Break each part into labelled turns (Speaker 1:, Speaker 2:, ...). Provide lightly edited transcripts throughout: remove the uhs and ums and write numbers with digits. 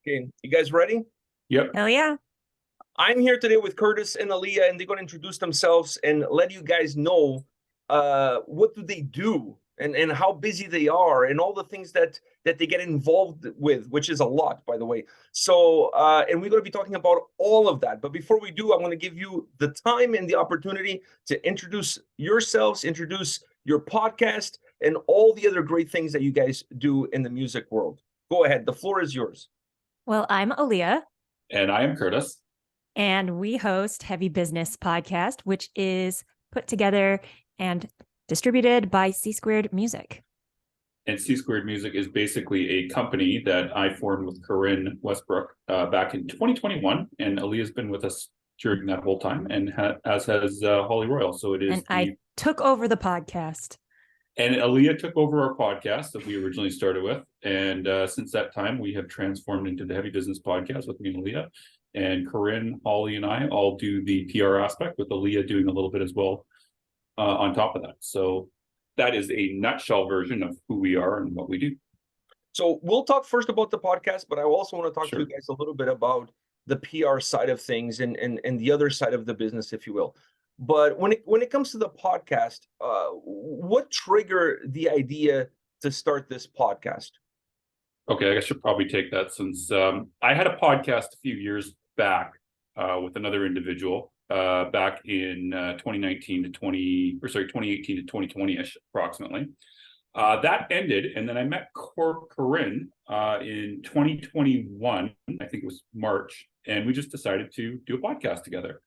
Speaker 1: Okay, you guys ready?
Speaker 2: Yep.
Speaker 3: Hell yeah.
Speaker 1: I'm here today with Curtis and Aliyah, and they're going to introduce themselves and let you guys know what do they do and how busy they are and all the things that they get involved with, which is a lot, by the way. So, and we're going to be talking about all of that. But before we do, I'm going to give you the time and the opportunity to introduce yourselves, introduce your podcast, and all the other great things that you guys do in the music world. Go ahead. The floor is yours.
Speaker 3: Well, I'm Aliyah.
Speaker 2: And I am Curtis.
Speaker 3: And we host Heavy Business Podcast, which is put together and distributed by C-Squared Music.
Speaker 2: And C-Squared Music is basically a company that I formed with Corinne Westbrook back in 2021. And Aliyah's been with us during that whole time, and as has Holly Royal. So it is.
Speaker 3: And I took over the podcast.
Speaker 2: And Aliyah took over our podcast that we originally started with. And since that time, we have transformed into the Heavy Business Podcast with me and Aliyah. And Corinne, Holly, and I all do the PR aspect, with Aliyah doing a little bit as well on top of that. So that is a nutshell version of who we are and what we do.
Speaker 1: So we'll talk first about the podcast, but I also want to talk
Speaker 2: Sure.
Speaker 1: to you guys a little bit about the PR side of things and the other side of the business, if you will. But when it comes to the podcast, what triggered the idea to start this podcast?
Speaker 2: Okay, I should probably take that, since I had a podcast a few years back with another individual back in 2018 to 2020-ish, approximately. That ended, and then I met Corinne in 2021, I think it was March, and we just decided to do a podcast together.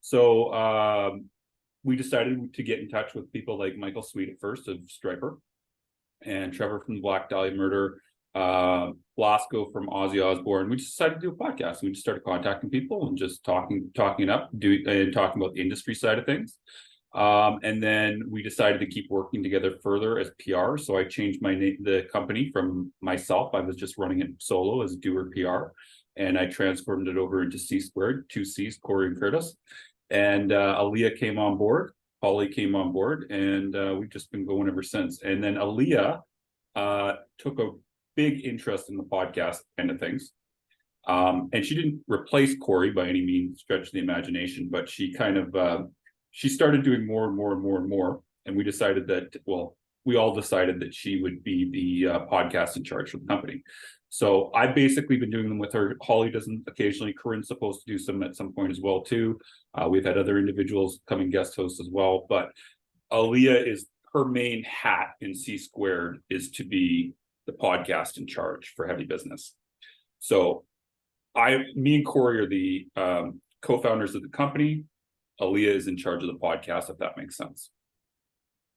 Speaker 2: So we decided to get in touch with people like Michael Sweet at first of Striper, and Trevor from the Black Dahlia Murder, Blasco from Ozzy Osbourne. We just decided to do a podcast. We just started contacting people and just talking talking about the industry side of things. And then we decided to keep working together further as PR. So I changed my name, the company, from myself. I was just running it solo as doer PR, and I transformed it over into C-Squared, 2 C's, Corey and Curtis. And Aliyah came on board, Holly came on board, and we've just been going ever since. And then Aliyah took a big interest in the podcast end of things. And she didn't replace Corey by any means, stretch the imagination, but she kind of, she started doing more and more and more and more. And we decided that, well, we all decided that she would be the podcast in charge for the company. So I've basically been doing them with her. Holly doesn't occasionally. Corinne's supposed to do some at some point as well, too. We've had other individuals come and guest host as well. But Aliyah is, her main hat in C-Squared is to be the podcast in charge for Heavy Business. So me and Corey are the co-founders of the company. Aliyah is in charge of the podcast, if that makes sense.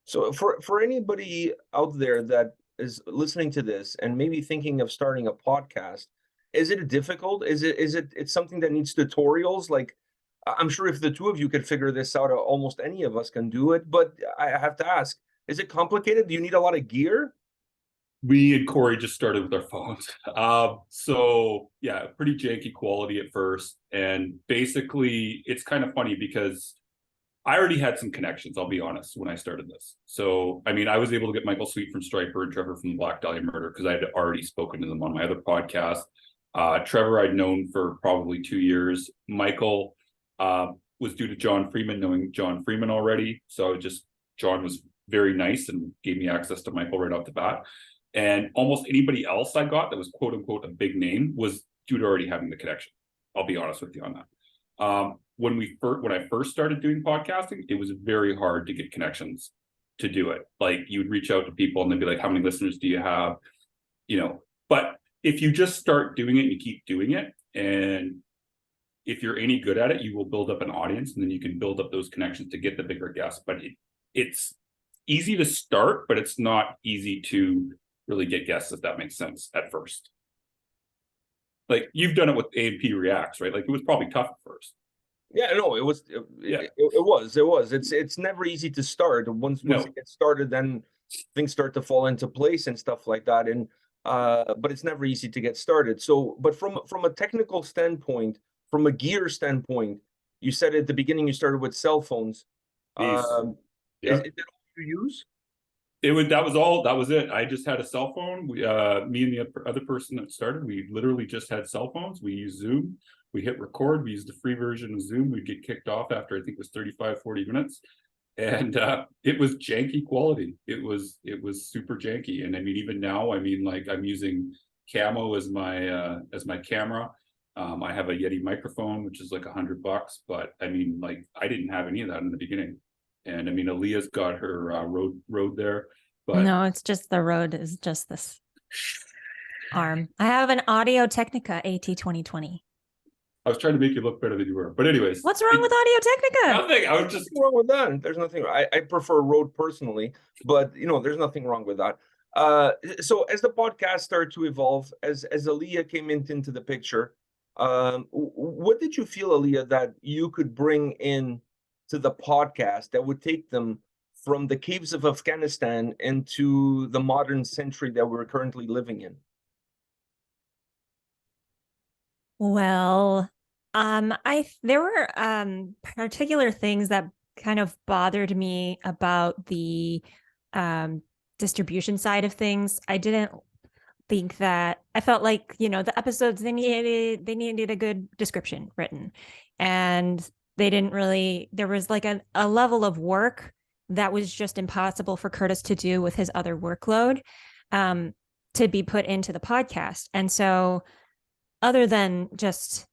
Speaker 1: So for anybody out there that is listening to this and maybe thinking of starting a podcast, is it difficult? It's something that needs tutorials? Like, I'm sure if the two of you could figure this out, almost any of us can do it. But I have to ask, is it complicated? Do you need a lot of gear?
Speaker 2: We and Corey just started with our phones. So yeah, pretty janky quality at first. And basically it's kind of funny because I already had some connections, I'll be honest, when I started this. So, I mean, I was able to get Michael Sweet from Striper and Trevor from the Black Dahlia Murder because I had already spoken to them on my other podcast. Trevor I'd known for probably 2 years. Michael was due to John Freeman, knowing John Freeman already. So John was very nice and gave me access to Michael right off the bat. And almost anybody else I got that was quote unquote a big name was due to already having the connection. I'll be honest with you on that. When I first started doing podcasting, it was very hard to get connections to do it. Like, you would reach out to people and they'd be like, how many listeners do you have? But if you just start doing it and you keep doing it, and if you're any good at it, you will build up an audience, and then you can build up those connections to get the bigger guests. But it's easy to start, but it's not easy to really get guests, if that makes sense, at first. Like, you've done it with A&P-Reacts, right? Like, it was probably tough at first.
Speaker 1: Yeah, no, it was. It was. It's never easy to start. Once it gets started, then things start to fall into place and stuff like that. And but it's never easy to get started. So, but from a technical standpoint, from a gear standpoint, you said at the beginning you started with cell phones. Is that all you use?
Speaker 2: That was it. I just had a cell phone. Me and the other person that started, we literally just had cell phones. We used Zoom. We hit record. We used the free version of Zoom. We'd get kicked off after I think it was 35, 40 minutes. And it was janky quality. It was super janky. And I mean, even now, I mean, like I'm using Camo as my camera. I have a Yeti microphone, which is like $100, but I mean, like I didn't have any of that in the beginning. And I mean, Aliyah's got her Rode there, but
Speaker 3: no, it's just the Rode is just this arm. I have an Audio Technica AT 2020.
Speaker 2: I was trying to make you look better than you were. But anyways,
Speaker 3: What's wrong with Audio Technica?
Speaker 2: nothing. I was just
Speaker 1: Nothing wrong with that. There's nothing. I prefer Rode personally, but there's nothing wrong with that. So as the podcast started to evolve, as Aliyah came into the picture, what did you feel, Aliyah, that you could bring in to the podcast that would take them from the caves of Afghanistan into the modern century that we're currently living in?
Speaker 3: Well, there were particular things that kind of bothered me about the distribution side of things. I didn't think that I felt like, the episodes they needed a good description written, and they didn't really, there was like a level of work that was just impossible for Curtis to do with his other workload to be put into the podcast. And so other than just,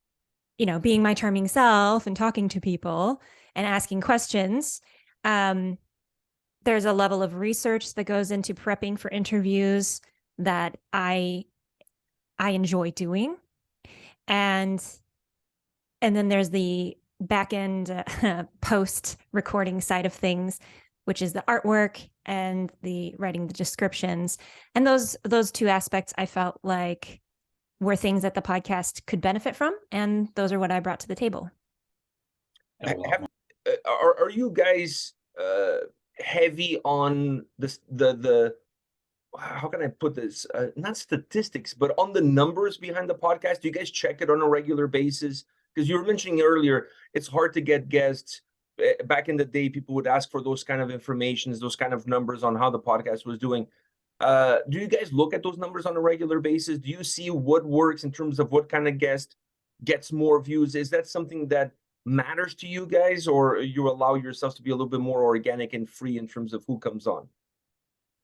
Speaker 3: being my charming self and talking to people and asking questions, there's a level of research that goes into prepping for interviews that I enjoy doing. And then there's the back end post recording side of things, which is the artwork and the writing the descriptions. And those two aspects I felt like were things that the podcast could benefit from. And those are what I brought to the table.
Speaker 1: Are you guys heavy on the how can I put this? Not statistics, but on the numbers behind the podcast? Do you guys check it on a regular basis? Because you were mentioning earlier, it's hard to get guests. Back in the day, people would ask for those kind of informations, those kind of numbers on how the podcast was doing. Do you guys look at those numbers on a regular basis? Do you see what works in terms of what kind of guest gets more views? Is that something that matters to you guys, or you allow yourselves to be a little bit more organic and free in terms of who comes on?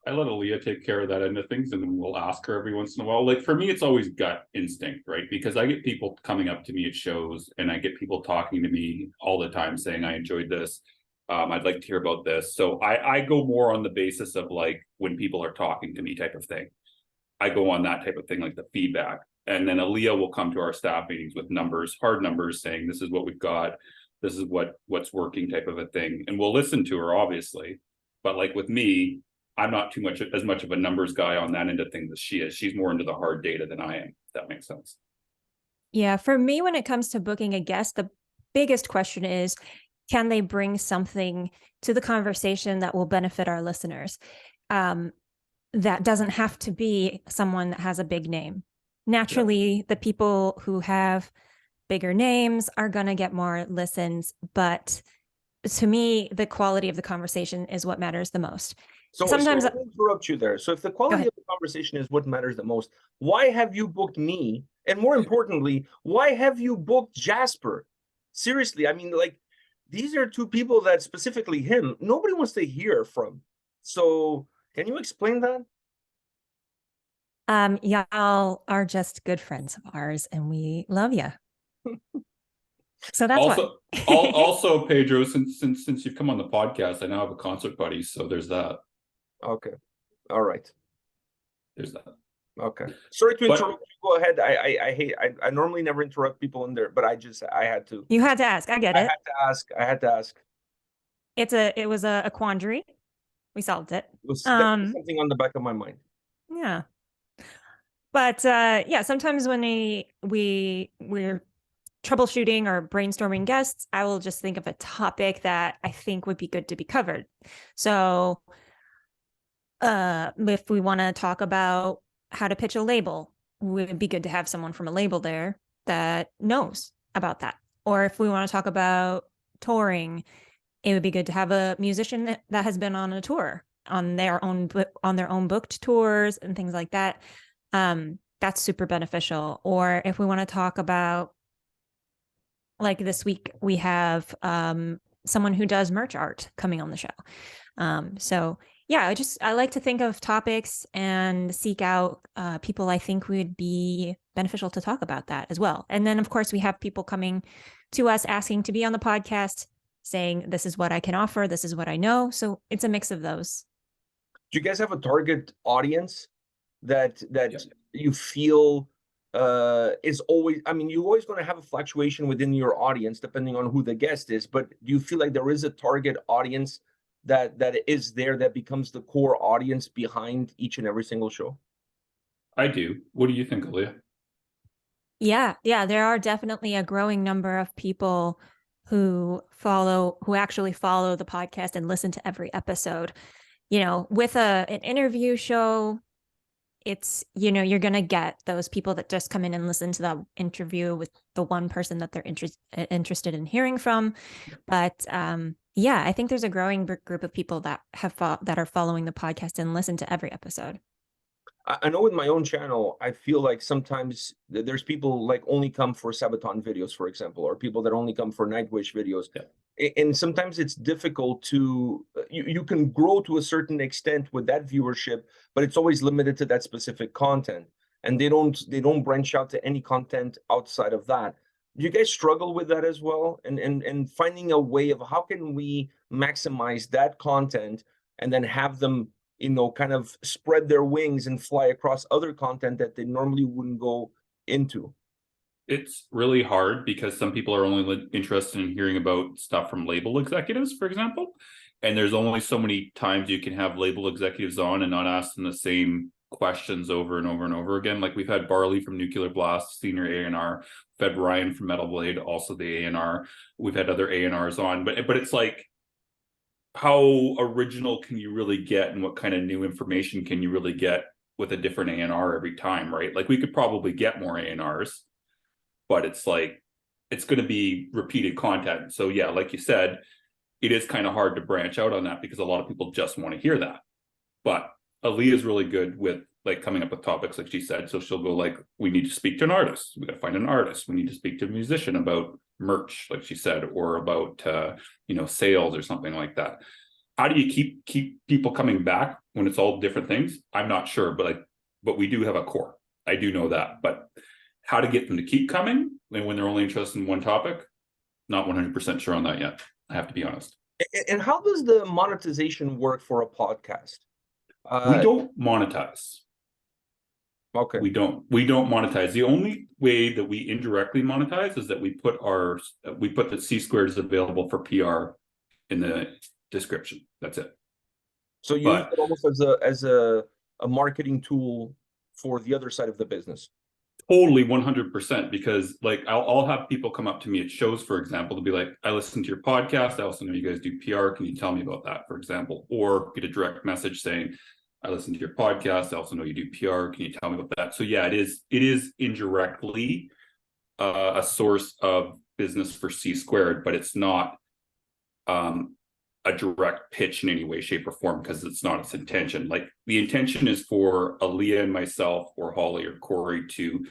Speaker 2: I let Aliyah take care of that end of things, and then we'll ask her every once in a while. Like for me, it's always gut instinct, right? Because I get people coming up to me at shows, and I get people talking to me all the time saying, I enjoyed this. I'd like to hear about this. So I go more on the basis of like when people are talking to me type of thing. I go on that type of thing, like the feedback. And then Aliyah will come to our staff meetings with numbers, hard numbers, saying this is what we've got. This is what's working type of a thing. And we'll listen to her, obviously. But like with me, I'm not as much of a numbers guy on that end of things as she is. She's more into the hard data than I am, if that makes sense.
Speaker 3: Yeah, for me, when it comes to booking a guest, the biggest question is, can they bring something to the conversation that will benefit our listeners? That doesn't have to be someone that has a big name. Naturally, the people who have bigger names are going to get more listens. But to me, the quality of the conversation is what matters the most.
Speaker 1: So
Speaker 3: Sometimes
Speaker 1: let me interrupt you there. So if the quality of the conversation is what matters the most, why have you booked me? And more importantly, why have you booked Jasper? Seriously, I mean, like, these are two people that specifically him, nobody wants to hear from. So can you explain that?
Speaker 3: Y'all are just good friends of ours, and we love you. So that's
Speaker 2: also Pedro, since you've come on the podcast, I now have a concert buddy, so there's that.
Speaker 1: Okay, all right.
Speaker 2: There's that.
Speaker 1: Okay, sorry to interrupt you. Go ahead. I normally never interrupt people in there, but I had to.
Speaker 3: You had to ask. I get it.
Speaker 1: I had to ask.
Speaker 3: It was a quandary. We solved it.
Speaker 1: It was something on the back of my mind.
Speaker 3: Yeah. But sometimes when we're troubleshooting or brainstorming guests, I will just think of a topic that I think would be good to be covered. So if we want to talk about how to pitch a label, it would be good to have someone from a label there that knows about that. Or if we want to talk about touring, it would be good to have a musician that has been on a tour on their own booked tours and things like that. That's super beneficial. Or if we want to talk about, like this week, we have someone who does merch art coming on the show. So yeah, I like to think of topics and seek out people I think would be beneficial to talk about that as well. And then of course we have people coming to us asking to be on the podcast, saying this is what I can offer, this is what I know. So it's a mix of those.
Speaker 1: Do you guys have a target audience that
Speaker 2: Yeah.
Speaker 1: you feel is always, I mean, you're always going to have a fluctuation within your audience depending on who the guest is, but do you feel like there is a target audience that is there, that becomes the core audience behind each and every single show?
Speaker 2: I do. What do you think, Aliyah?
Speaker 3: Yeah, there are definitely a growing number of people who actually follow the podcast and listen to every episode. With an interview show, it's, you're going to get those people that just come in and listen to the interview with the one person that they're interested in hearing from. But yeah, I think there's a growing group of people that that are following the podcast and listen to every episode.
Speaker 1: I know with my own channel, I feel like sometimes there's people like only come for Sabaton videos, for example, or people that only come for Nightwish videos. Yeah. And sometimes it's difficult to, you can grow to a certain extent with that viewership, but it's always limited to that specific content. And they don't branch out to any content outside of that. Do you guys struggle with that as well? And finding a way of how can we maximize that content and then have them, kind of spread their wings and fly across other content that they normally wouldn't go into?
Speaker 2: It's really hard because some people are only interested in hearing about stuff from label executives, for example. And there's only so many times you can have label executives on and not ask them the same questions over and over and over again. Like we've had Barley from Nuclear Blast, senior A&R, we've had Ryan from Metal Blade, also the A&R. We've had other A&Rs on, but it's like, how original can you really get, and what kind of new information can you really get with a different A&R every time, right? Like we could probably get more A&Rs, but it's like, it's going to be repeated content. So yeah, like you said, it is kind of hard to branch out on that because a lot of people just want to hear that. But Aliyah is really good with like coming up with topics, like she said. So she'll go like, we need to speak to an artist. We got to find an artist. We need to speak to a musician about merch, like she said, or about sales or something like that. How do you keep people coming back when it's all different things? I'm not sure, but we do have a core. I do know that. But how to get them to keep coming when they're only interested in one topic, not 100% sure on that yet. I have to be honest.
Speaker 1: And how does the monetization work for a podcast?
Speaker 2: We don't monetize.
Speaker 1: Okay.
Speaker 2: We don't monetize. The only way that we indirectly monetize is that we put the C squared is available for PR in the description. That's it.
Speaker 1: So you use it almost as a marketing tool for the other side of the business.
Speaker 2: Totally 100%, because like I'll have people come up to me at shows, for example, to be like, I listened to your podcast. I also know you guys do PR. Can you tell me about that, for example? Or get a direct message saying, I listened to your podcast. I also know you do PR. Can you tell me about that? So yeah, it is indirectly a source of business for C squared, but it's not a direct pitch in any way, shape, or form, because it's not its intention. Like the intention is for Aliyah and myself, or Holly or Corey, to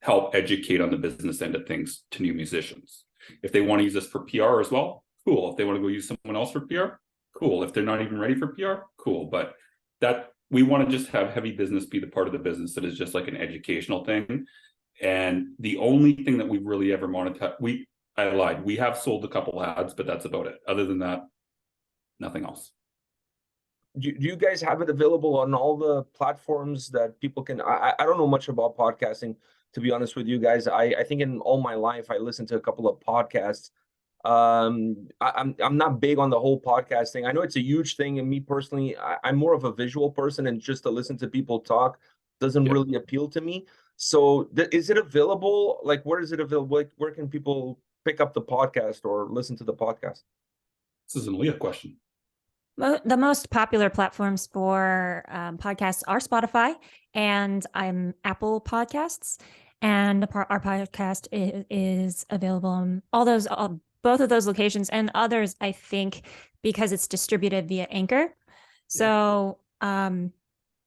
Speaker 2: help educate on the business end of things to new musicians. If they want to use this for PR as well, cool. If they want to go use someone else for PR, cool. If they're not even ready for PR, cool. But that we want to just have heavy business be the part of the business that is just like an educational thing. And the only thing that we've really ever monetized, I lied. We have sold a couple ads, but that's about it. Other than that, nothing else.
Speaker 1: Do you guys have it available on all the platforms that people can? I don't know much about podcasting, to be honest with you guys. I think in all my life I listened to a couple of podcasts. I'm not big on the whole podcast thing. I know it's a huge thing, and me personally, I'm more of a visual person, and just to listen to people talk doesn't really appeal to me. So is it available? Like, where is it available? Like, where can people pick up the podcast or listen to the podcast?
Speaker 2: This is an Aliyah question.
Speaker 3: The most popular platforms for podcasts are Spotify and Apple Podcasts, and our podcast is available on both of those locations, and others, I think, because it's distributed via Anchor. So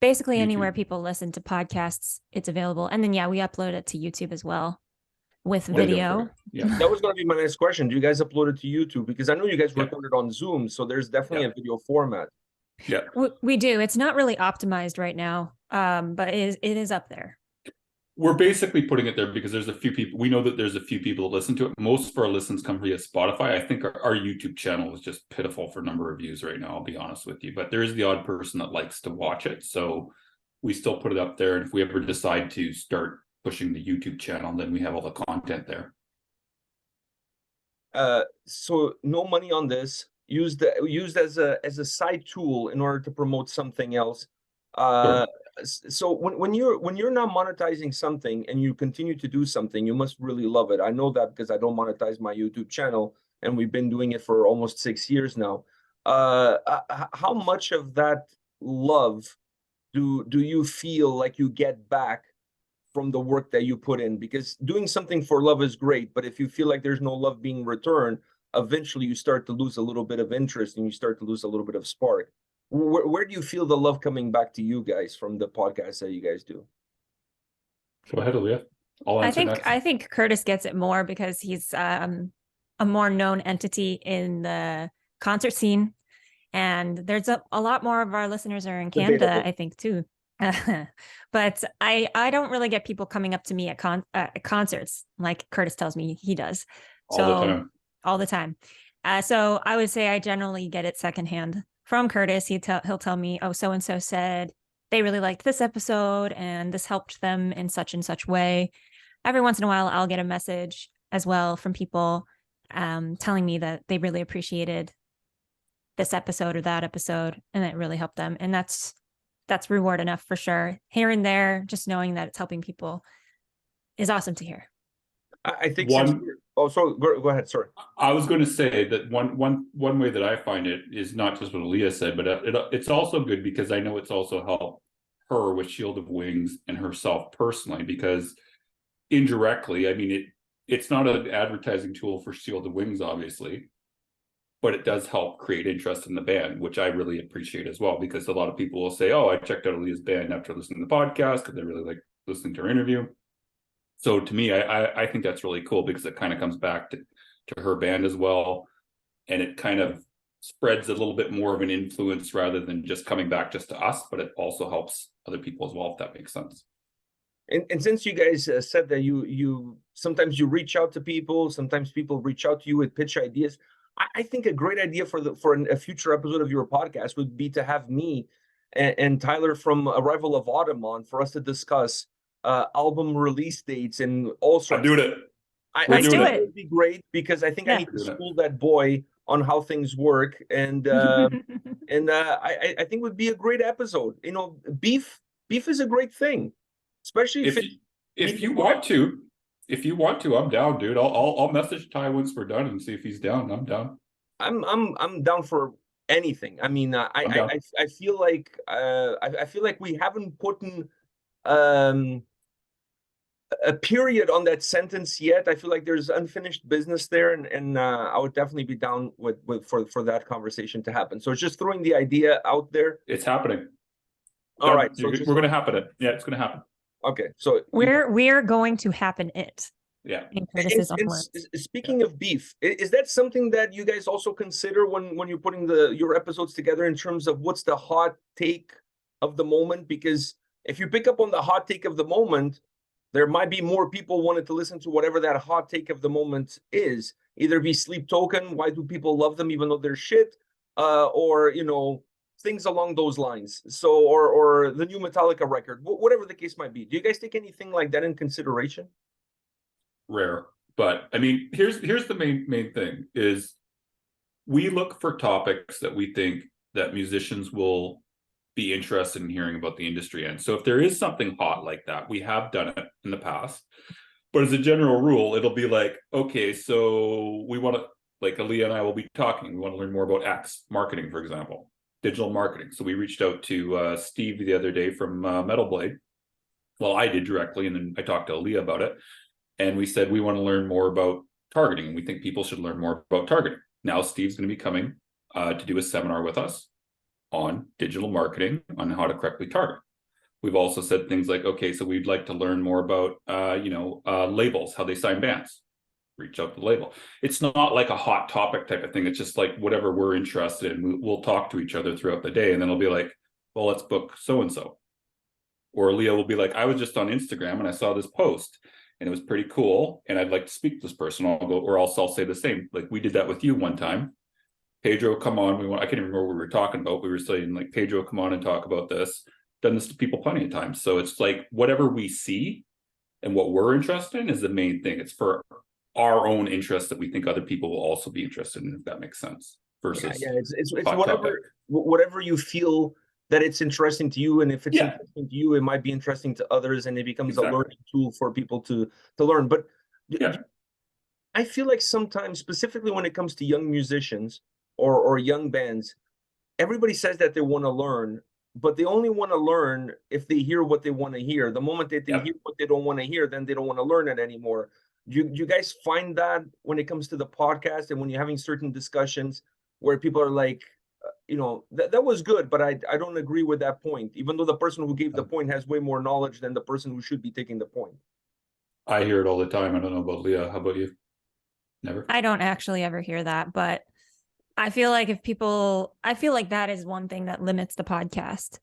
Speaker 3: basically
Speaker 2: YouTube.
Speaker 3: anywhere people listen to podcasts, it's available. And then we upload it to YouTube as well with
Speaker 2: What is it
Speaker 3: video.
Speaker 2: for? Yeah.
Speaker 1: That was going to be my next question. Do you guys upload it to YouTube? Because I know you guys
Speaker 2: Yeah.
Speaker 1: recorded on Zoom, so there's definitely
Speaker 2: Yeah.
Speaker 1: a video format.
Speaker 2: Yeah.
Speaker 3: We do. It's not really optimized right now, but it is up there.
Speaker 2: We're basically putting it there because there's a few people, we know that there's a few people that listen to it. Most of our listens come via Spotify. I think our YouTube channel is just pitiful for number of views right now, I'll be honest with you. But there is the odd person that likes to watch it. So we still put it up there. And if we ever decide to start pushing the YouTube channel, then we have all the content there.
Speaker 1: So no money on this. Used as a side tool in order to promote something else.
Speaker 2: Sure.
Speaker 1: So when you're not monetizing something and you continue to do something, you must really love it. I know that because I don't monetize my YouTube channel, and we've been doing it for almost 6 years now. How much of that love do you feel like you get back from the work that you put in? Because doing something for love is great, but if you feel like there's no love being returned, eventually you start to lose a little bit of interest and you start to lose a little bit of spark. Where do you feel the love coming back to you guys from the podcast that you guys do?
Speaker 2: Go ahead, Aliyah. I'll answer next.
Speaker 3: I think Curtis gets it more because he's a more known entity in the concert scene, and there's a lot more of our listeners are in Canada,
Speaker 1: Debatable.
Speaker 3: I think too. But I don't really get people coming up to me at concerts like Curtis tells me he does. All the time. So I would say I generally get it secondhand from Curtis. He'll tell me, oh, so and so said they really liked this episode and this helped them in such and such way. Every once in a while, I'll get a message as well from people telling me that they really appreciated this episode or that episode, and it really helped them. And that's reward enough for sure. Here and there, just knowing that it's helping people is awesome to hear.
Speaker 1: I think go ahead. Sorry.
Speaker 2: I was going to say that one way that I find it is not just what Aliyah said, but it's also good because I know it's also helped her with Shield of Wings and herself personally, because indirectly, I mean, it's not an advertising tool for Shield of Wings, obviously, but it does help create interest in the band, which I really appreciate as well, because a lot of people will say, oh, I checked out Aliyah's band after listening to the podcast because they really like listening to her interview. So to me, I think that's really cool because it kind of comes back to her band as well. And it kind of spreads a little bit more of an influence rather than just coming back just to us, but it also helps other people as well, if that makes sense.
Speaker 1: And since you guys said that you sometimes you reach out to people, sometimes people reach out to you with pitch ideas. I think a great idea for a future episode of your podcast would be to have me and Tyler from Arrival of Autumn on for us to discuss album release dates and all sorts.
Speaker 2: I'm doing it.
Speaker 1: I think it would be great because I think I need to school that boy on how things work, and I think it would be a great episode. You know, beef is a great thing, especially
Speaker 2: if you want to. If you want to, I'm down, dude. I'll message Ty once we're done and see if he's down. I'm down.
Speaker 1: I'm down for anything. I mean, I feel like I feel like we haven't put in a period on that sentence yet. I feel like there's unfinished business there, and I would definitely be down for that conversation to happen. So it's just throwing the idea out there.
Speaker 2: It's happening.
Speaker 1: All right,
Speaker 2: so we're going to happen it. Yeah, it's going to happen.
Speaker 1: Okay, so
Speaker 3: we're going to happen it.
Speaker 2: Yeah.
Speaker 1: And speaking of beef, is that something that you guys also consider when you're putting your episodes together in terms of what's the hot take of the moment? Because if you pick up on the hot take of the moment, there might be more people wanting to listen to whatever that hot take of the moment is. Either be Sleep Token, why do people love them even though they're shit, or things along those lines. So or the new Metallica record, whatever the case might be. Do you guys take anything like that in consideration?
Speaker 2: Rare, but I mean, here's the main thing is we look for topics that we think that musicians will be interested in hearing about the industry. And so if there is something hot like that, we have done it in the past, but as a general rule, it'll be like, okay, so we want to, like Aliyah and I will be talking, we want to learn more about X marketing, for example, digital marketing. So we reached out to Steve the other day from Metal Blade. Well, I did directly, and then I talked to Aliyah about it. And we said, we want to learn more about targeting. And we think people should learn more about targeting. Now, Steve's going to be coming to do a seminar with us on digital marketing, on how to correctly target. We've also said things like, okay, so we'd like to learn more about, labels, how they sign bands. Reach out to the label. It's not like a hot topic type of thing. It's just like whatever we're interested in. We'll talk to each other throughout the day, and then it'll be like, well, let's book so-and-so. Or Leah will be like, I was just on Instagram and I saw this post and it was pretty cool, and I'd like to speak to this person. I'll go, or else I'll say the same. Like we did that with you one time. Pedro, come on. I can't even remember what we were talking about. We were saying like, Pedro, come on and talk about this. Done this to people plenty of times. So it's like whatever we see and what we're interested in is the main thing. It's for our own interest that we think other people will also be interested in, if that makes sense. Versus
Speaker 1: it's whatever you feel that it's interesting to you, and if it's interesting to you, it might be interesting to others, and it becomes a learning tool for people to learn. But I feel like sometimes, specifically when it comes to young musicians or young bands, everybody says that they want to learn, but they only want to learn if they hear what they want to hear. The moment that they hear what they don't want to hear, then they don't want to learn it anymore. Do you guys find that when it comes to the podcast and when you're having certain discussions where people are like, that was good, but I don't agree with that point, even though the person who gave the point has way more knowledge than the person who should be taking the point?
Speaker 2: I hear it all the time. I don't know about Leah. How about you? Never?
Speaker 3: I don't actually ever hear that, but I feel like I feel like that is one thing that limits the podcast,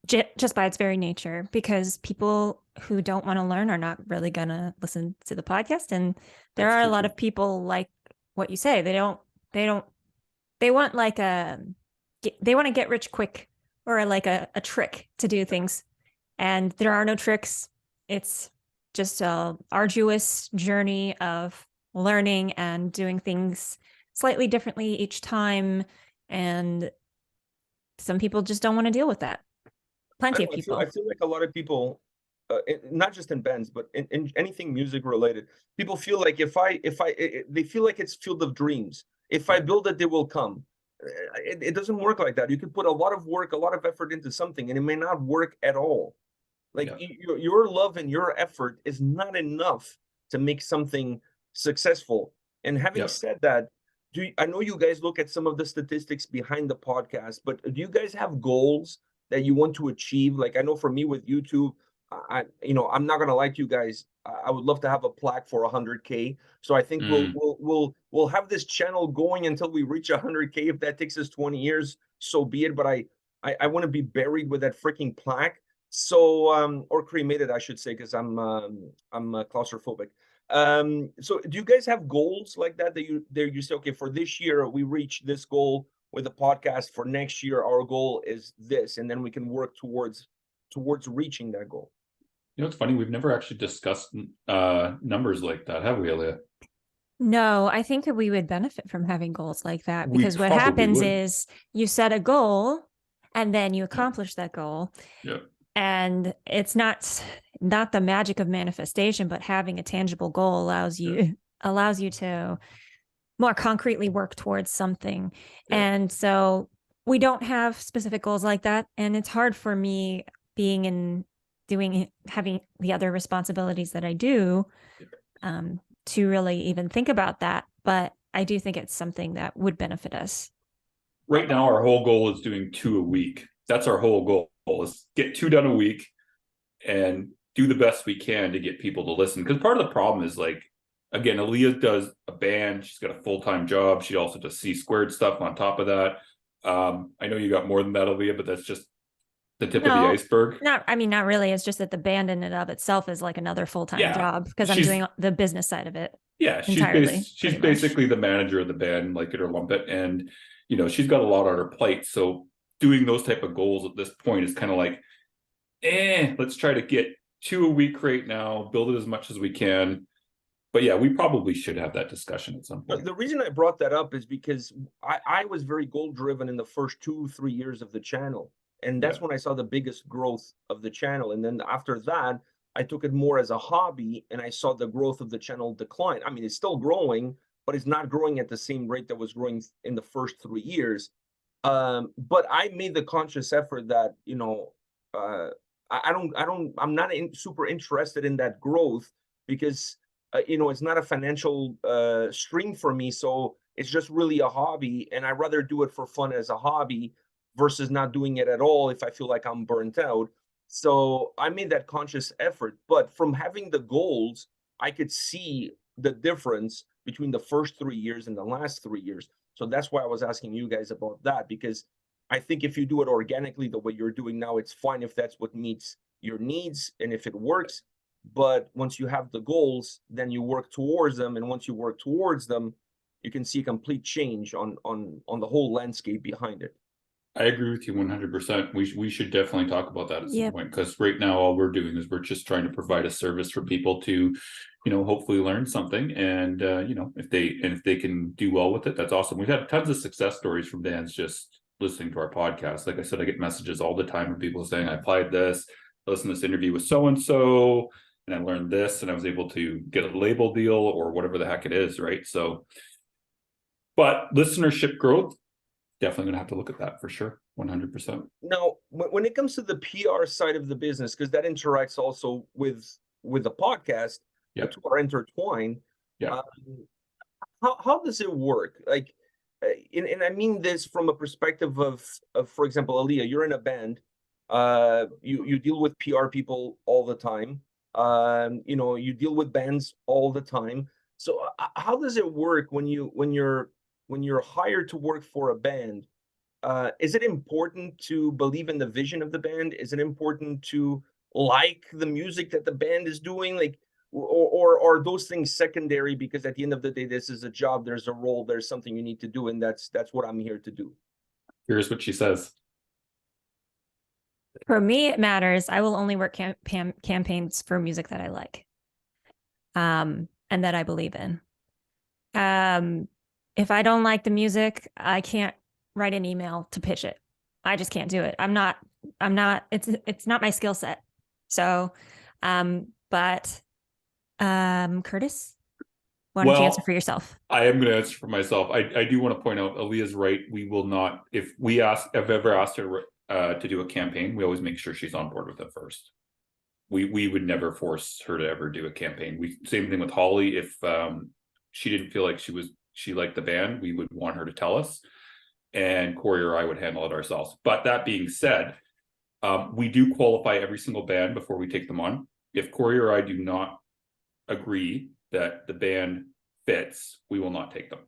Speaker 3: just by its very nature, because people who don't want to learn are not really going to listen to the podcast. And there are a lot of people, like what you say, they want like they want to get rich quick, or like a trick to do things. And there are no tricks. It's just a arduous journey of learning and doing things slightly differently each time. And some people just don't want to deal with that. Plenty of people.
Speaker 1: I feel like a lot of people, not just in bands, but in anything music related, people feel like they feel like it's Field of Dreams. If I build it, they will come. It doesn't work like that. You could put a lot of work, a lot of effort into something, and it may not work at all. Like your love and your effort is not enough to make something successful. And having said that, I know you guys look at some of the statistics behind the podcast, but do you guys have goals that you want to achieve? Like, I know for me with YouTube, I'm not gonna lie to you guys. I would love to have a plaque for 100K. So I think we'll have this channel going until we reach 100K. If that takes us 20 years, so be it. But I want to be buried with that freaking plaque. So or cremated, I should say, because I'm claustrophobic. So do you guys have goals like that you say, okay, for this year we reach this goal with the podcast, for next year our goal is this, and then we can work towards reaching that goal?
Speaker 2: It's funny, we've never actually discussed numbers like that, have we, Aliyah?
Speaker 3: No, I think that we would benefit from having goals like that, because what happens is you set a goal and then you accomplish that goal. And it's not the magic of manifestation, but having a tangible goal allows you to more concretely work towards something. And so we don't have specific goals like that. And it's hard for me having the other responsibilities that I do, to really even think about that. But I do think it's something that would benefit us.
Speaker 2: Right now, our whole goal is doing 2 a week. That's our whole goal, is get 2 done a week and do the best we can to get people to listen. Because part of the problem is, like, again, Aliyah does a band. She's got a full-time job. She also does C-squared stuff on top of that. I know you got more than that, Aliyah, but that's just the tip of the iceberg.
Speaker 3: Not really. It's just that the band in and of itself is like another full-time job, because I'm doing the business side of it.
Speaker 2: Yeah, she's basically the manager of the band, like it or lump it. And, she's got a lot on her plate. So doing those type of goals at this point is kind of like, let's try to get 2 a week right now, build it as much as we can. But yeah, we probably should have that discussion at some point.
Speaker 1: The reason I brought that up is because I was very goal driven in the first 2-3 years of the channel. And that's when I saw the biggest growth of the channel. And then after that, I took it more as a hobby, and I saw the growth of the channel decline. I mean, it's still growing, but it's not growing at the same rate that was growing in the first 3 years. But I made the conscious effort that, I'm not super interested in that growth, because, it's not a financial stream for me. So it's just really a hobby, and I'd rather do it for fun as a hobby versus not doing it at all if I feel like I'm burnt out. So I made that conscious effort. But from having the goals, I could see the difference between the first 3 years and the last 3 years. So that's why I was asking you guys about that, because I think if you do it organically the way you're doing now, it's fine if that's what meets your needs and if it works. But once you have the goals, then you work towards them. And once you work towards them, you can see a complete change on the whole landscape behind it.
Speaker 2: I agree with you 100%. We should definitely talk about that at some
Speaker 3: Yep.
Speaker 2: point, because right now all we're doing is we're just trying to provide a service for people to, hopefully learn something, and if they can do well with it, that's awesome. We've had tons of success stories from bands just listening to our podcast. Like I said, I get messages all the time from people saying, I applied this, listened to this interview with so and so, and I learned this, and I was able to get a label deal or whatever the heck it is, right? So, but listenership growth, definitely gonna have to look at that for sure, 100%.
Speaker 1: Now, when it comes to the PR side of the business, because that interacts also with the podcast, the
Speaker 2: Yep.
Speaker 1: two are intertwined.
Speaker 2: Yeah.
Speaker 1: How does it work? Like, and I mean this from a perspective of for example, Aliyah, you're in a band. You deal with PR people all the time. You deal with bands all the time. So how does it work when you're hired to work for a band? Is it important to believe in the vision of the band? Is it important to like the music that the band is doing? Like, or are those things secondary? Because at the end of the day, this is a job. There's a role. There's something you need to do, and that's what I'm here to do.
Speaker 2: Here's what she says.
Speaker 3: For me, it matters. I will only work campaigns for music that I like, and that I believe in. If I don't like the music, I can't write an email to pitch it. I just can't do it. I'm not, it's not my skill set. So, but Curtis, why don't you answer for yourself?
Speaker 2: I am going to answer for myself. I do want to point out, Aliyah's right. We will not, if I've ever asked her to do a campaign, we always make sure she's on board with it first. We would never force her to ever do a campaign. Same thing with Holly. If she didn't feel like she liked the band, we would want her to tell us, and Corey or I would handle it ourselves. But that being said, we do qualify every single band before we take them on. If Corey or I do not agree that the band fits, we will not take them.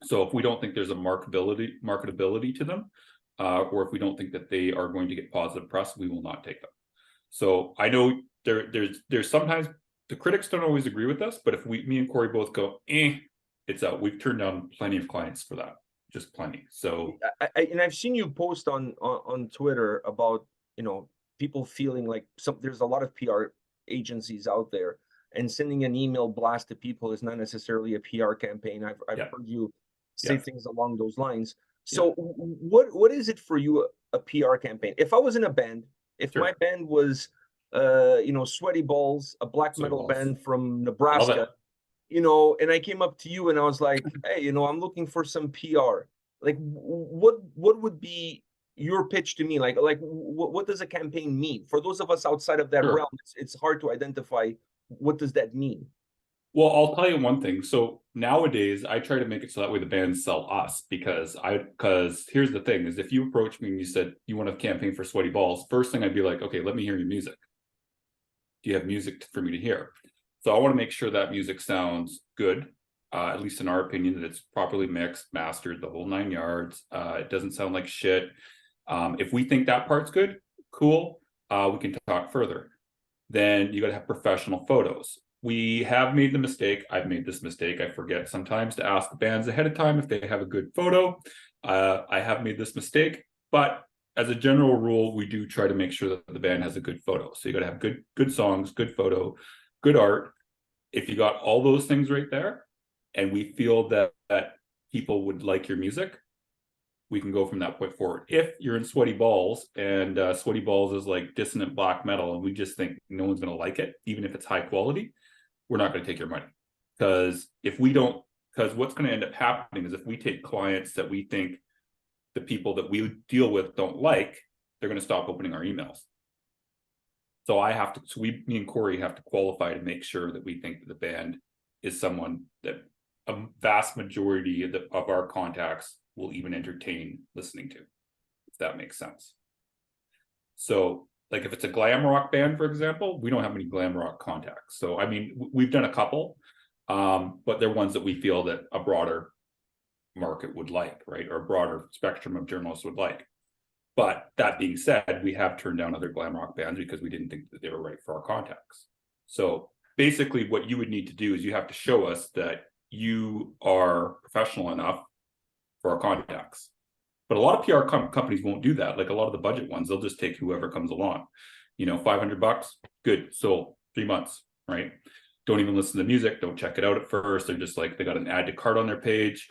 Speaker 2: So if we don't think there's a marketability to them, or if we don't think that they are going to get positive press, we will not take them. So I know there's sometimes the critics don't always agree with us, but if me and Corey both go, it's out. We've turned down plenty of clients for that, just plenty. So
Speaker 1: and I've seen you post on Twitter about people feeling like there's a lot of PR agencies out there, and sending an email blast to people is not necessarily a PR campaign. I've heard you say things along those lines. So what is it for you, a PR campaign? If I was in a band, if my band was Sweaty Balls, a black metal band from Nebraska, and I came up to you and I was like, hey, I'm looking for some PR. Like, what would be your pitch to me? Like what does a campaign mean? For those of us outside of that realm, it's hard to identify what does that mean.
Speaker 2: Well, I'll tell you one thing. So nowadays I try to make it so that way the bands sell us, because here's the thing is, if you approach me and you said you want to campaign for Sweaty Balls, first thing I'd be like, okay, let me hear your music. Do you have music for me to hear? So I want to make sure that music sounds good, at least in our opinion, that it's properly mixed, mastered, the whole 9 yards. It doesn't sound like shit. If we think that part's good, cool, we can talk further. Then you got to have professional photos. We have made the mistake. I've made this mistake. I forget sometimes to ask the bands ahead of time if they have a good photo. I have made this mistake, but as a general rule, we do try to make sure that the band has a good photo. So you got to have good songs, good photo, good art. If you got all those things right there, and we feel that people would like your music, we can go from that point forward. If you're in Sweaty Balls and Sweaty Balls is like dissonant black metal, and we just think no one's going to like it, even if it's high quality, we're not going to take your money. Because what's going to end up happening is, if we take clients that we think the people that we deal with don't like, they're going to stop opening our emails. So me and Corey have to qualify to make sure that we think that the band is someone that a vast majority of our contacts will even entertain listening to, if that makes sense. So like if it's a glam rock band, for example, we don't have many glam rock contacts. So I mean, we've done a couple, but they're ones that we feel that a broader market would like, right? Or a broader spectrum of journalists would like. But that being said, we have turned down other glam rock bands because we didn't think that they were right for our contacts. So basically what you would need to do is you have to show us that you are professional enough for our contacts. But a lot of PR companies won't do that. Like a lot of the budget ones, they'll just take whoever comes along. You know, $500, good, sold, 3 months, right? Don't even listen to music, don't check it out at first. They're just like, they got an add to cart on their page.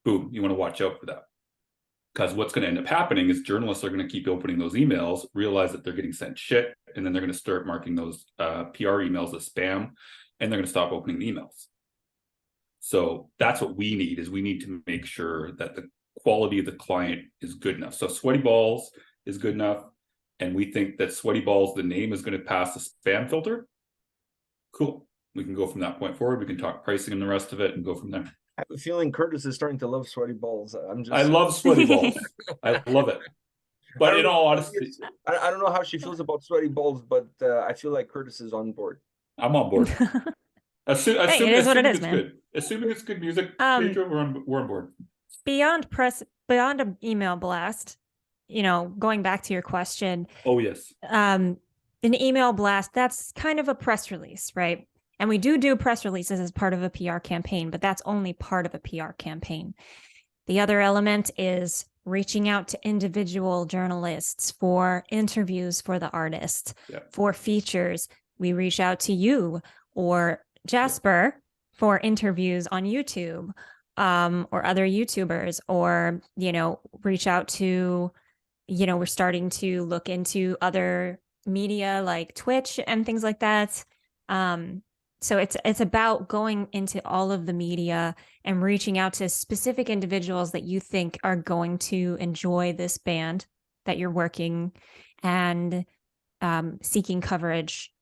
Speaker 2: Boom, you want to watch out for that. Because what's going to end up happening is journalists are going to keep opening those emails, realize that they're getting sent shit, and then they're going to start marking those PR emails as spam, and they're going to stop opening the emails. So that's what we need, is we need to make sure that the quality of the client is good enough. So Sweaty Balls is good enough, and we think that Sweaty Balls, the name, is going to pass the spam filter. Cool. We can go from that point forward. We can talk pricing and the rest of it and go from there.
Speaker 1: I have a feeling Curtis is starting to love Sweaty Balls.
Speaker 2: I love Sweaty Balls. I love it. But in all honesty,
Speaker 1: I don't know how she feels about Sweaty Balls, but I feel like Curtis is on board.
Speaker 2: I'm on board. Assuming it's good. Assuming it's good music, Pedro, we're on board.
Speaker 3: Beyond an email blast, you know, going back to your question.
Speaker 2: Oh, yes.
Speaker 3: An email blast, that's kind of a press release, right? And we do press releases as part of a PR campaign, but that's only part of a PR campaign. The other element is reaching out to individual journalists for interviews for the artist, for features. We reach out to you or Jasper for interviews on YouTube, or other YouTubers, or, you know, reach out to, you know, we're starting to look into other media like Twitch and things like that. So it's about going into all of the media and reaching out to specific individuals that you think are going to enjoy this band that you're working, and seeking coverage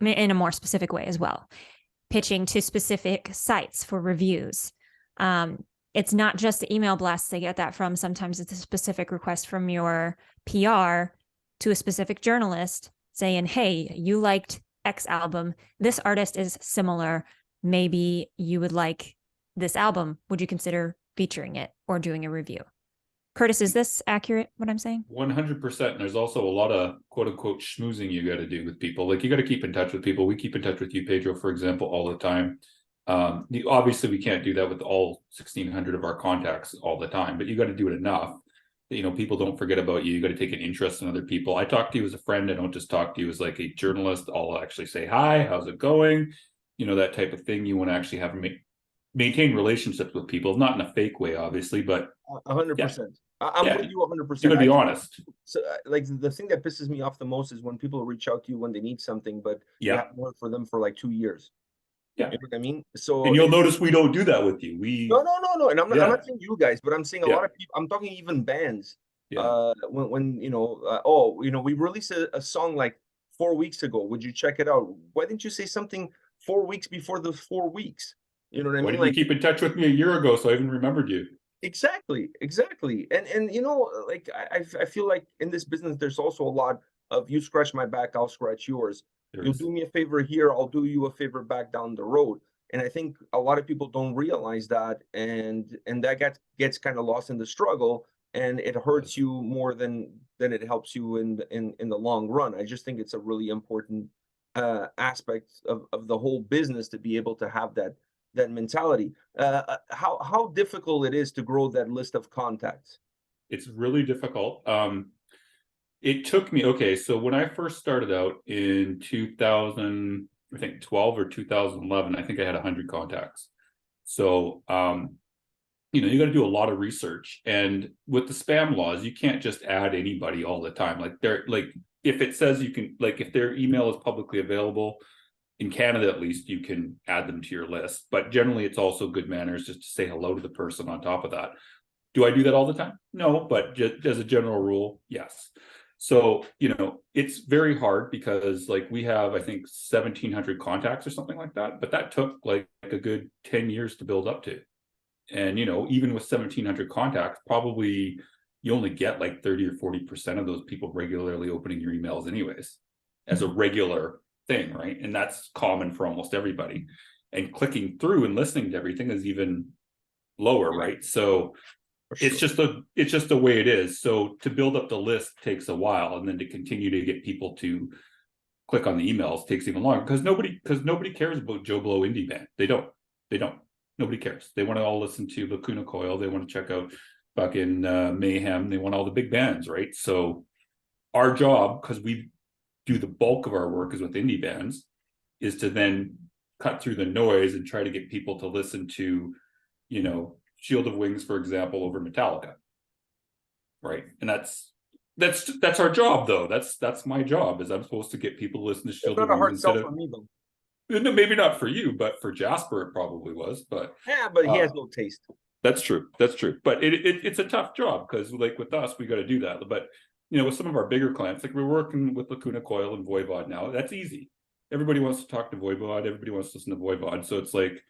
Speaker 3: in a more specific way as well. Pitching to specific sites for reviews. It's not just the email blasts they get that from. Sometimes it's a specific request from your PR to a specific journalist saying, hey, you liked X album. This artist is similar. Maybe you would like this album. Would you consider featuring it or doing a review? Curtis, is this accurate, what I'm saying?
Speaker 2: 100%. And there's also a lot of quote unquote schmoozing you got to do with people. Like you got to keep in touch with people. We keep in touch with you, Pedro, for example, all the time. Obviously we can't do that with all 1,600 of our contacts all the time, but you got to do it enough. You know, people don't forget about you. You got to take an interest in other people. I talk to you as a friend. I don't just talk to you as like a journalist. I'll actually say, hi, how's it going? You know, that type of thing. You want to actually have maintain relationships with people, not in a fake way, obviously, but
Speaker 1: 100%. I'm with you 100%.
Speaker 2: You gotta be honest.
Speaker 1: So like the thing that pisses me off the most is when people reach out to you when they need something, but you haven't worked for them for like 2 years.
Speaker 2: Yeah.
Speaker 1: You know what I mean? So
Speaker 2: and you'll notice we don't do that with you.
Speaker 1: No. And I'm not saying you guys, but I'm saying a lot of people, I'm talking even bands.
Speaker 2: Yeah.
Speaker 1: When you know, we released a song like 4 weeks ago. Would you check it out? Why didn't you say something 4 weeks before those 4 weeks? You know what I mean?
Speaker 2: Why didn't you keep in touch with me a year ago so I even remembered you?
Speaker 1: Exactly. And you know, like I feel like in this business there's also a lot of you scratch my back, I'll scratch yours. You'll do me a favor here, I'll do you a favor back down the road. And I think a lot of people don't realize that, and that gets kind of lost in the struggle, and it hurts you more than it helps you in the long run. I just think it's a really important aspect of the whole business to be able to have that mentality. How difficult it is to grow that list of contacts?
Speaker 2: It's really difficult. It took me, so when I first started out in 2012 or 2011, I think I had 100 contacts. So, you know, you got to do a lot of research, and with the spam laws, you can't just add anybody all the time. Like if it says you can, like if their email is publicly available, in Canada, at least, you can add them to your list. But generally, it's also good manners just to say hello to the person on top of that. Do I do that all the time? No, but just as a general rule, yes. So, it's very hard because like we have, I think 1,700 contacts or something like that, but that took like a good 10 years to build up to. And, even with 1,700 contacts, probably you only get like 30 or 40% of those people regularly opening your emails anyways, as a regular thing, right? And that's common for almost everybody. And clicking through and listening to everything is even lower, right? So it's just the way it is. So to build up the list takes a while, and then to continue to get people to click on the emails takes even longer because nobody cares about Joe Blow Indie Band. They don't. Nobody cares. They want to all listen to Lacuna Coil. They want to check out fucking Mayhem. They want all the big bands, right? So our job, because we do the bulk of our work is with indie bands, is to then cut through the noise and try to get people to listen to, Shield of Wings, for example, over Metallica, right? And that's our job, though. That's my job. Is I'm supposed to get people to listen to Shield of Wings instead of. For me, though. No, maybe not for you, but for Jasper it probably was. But
Speaker 1: but he has no taste.
Speaker 2: That's true. But it's a tough job because, like with us, we got to do that. But with some of our bigger clients, like we're working with Lacuna Coil and Voivod now. That's easy. Everybody wants to talk to Voivod. Everybody wants to listen to Voivod. So it's like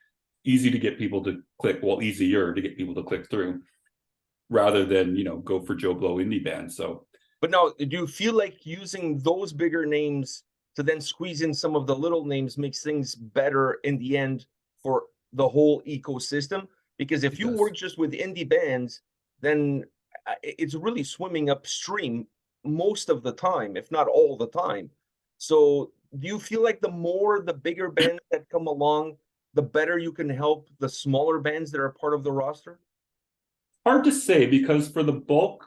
Speaker 2: easy to get people to click. Well, easier to get people to click through, rather than go for Joe Blow Indie Band. So,
Speaker 1: but now, do you feel like using those bigger names to then squeeze in some of the little names makes things better in the end for the whole ecosystem? Because if you work just with indie bands, then it's really swimming upstream most of the time, if not all the time. So do you feel like the bigger bands that come along, the better you can help the smaller bands that are part of the roster?
Speaker 2: Hard to say, because for the bulk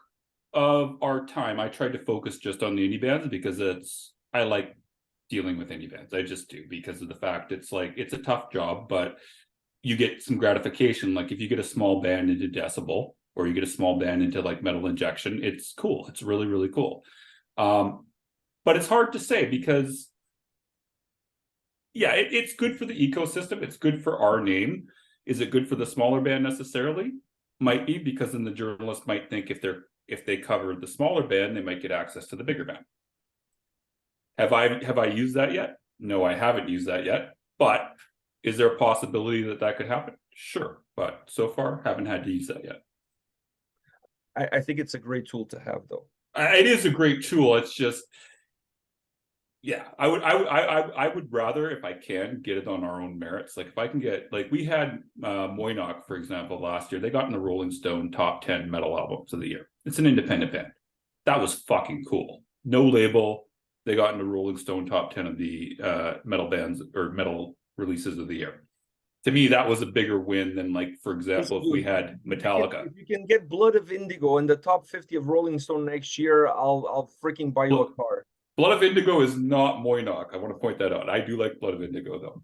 Speaker 2: of our time, I tried to focus just on the indie bands because I like dealing with indie bands. I just do, because of the fact it's a tough job, but you get some gratification. Like if you get a small band into Decibel, or you get a small band into like Metal Injection, it's cool. It's really, really cool. But it's hard to say because, yeah, it's good for the ecosystem. It's good for our name. Is it good for the smaller band necessarily? Might be, because then the journalist might think if they cover the smaller band, they might get access to the bigger band. Have I used that yet? No, I haven't used that yet. But is there a possibility that could happen? Sure. But so far, haven't had to use that yet.
Speaker 1: I think it's a great tool to have, though.
Speaker 2: It is a great tool. It's just, yeah, I would rather, if I can, get it on our own merits. Like if I can get, like we had Moynok, for example, last year. They got in the Rolling Stone top 10 metal albums of the year. It's an independent band. That was fucking cool. No label. They got in the Rolling Stone top 10 of the metal bands or metal releases of the year. To me, that was a bigger win than, like, for example, if we had Metallica.
Speaker 1: If you can get Blood of Indigo in the top 50 of Rolling Stone next year, I'll freaking buy you a car.
Speaker 2: Blood of Indigo is not Moynok. I want to point that out. I do like Blood of Indigo, though.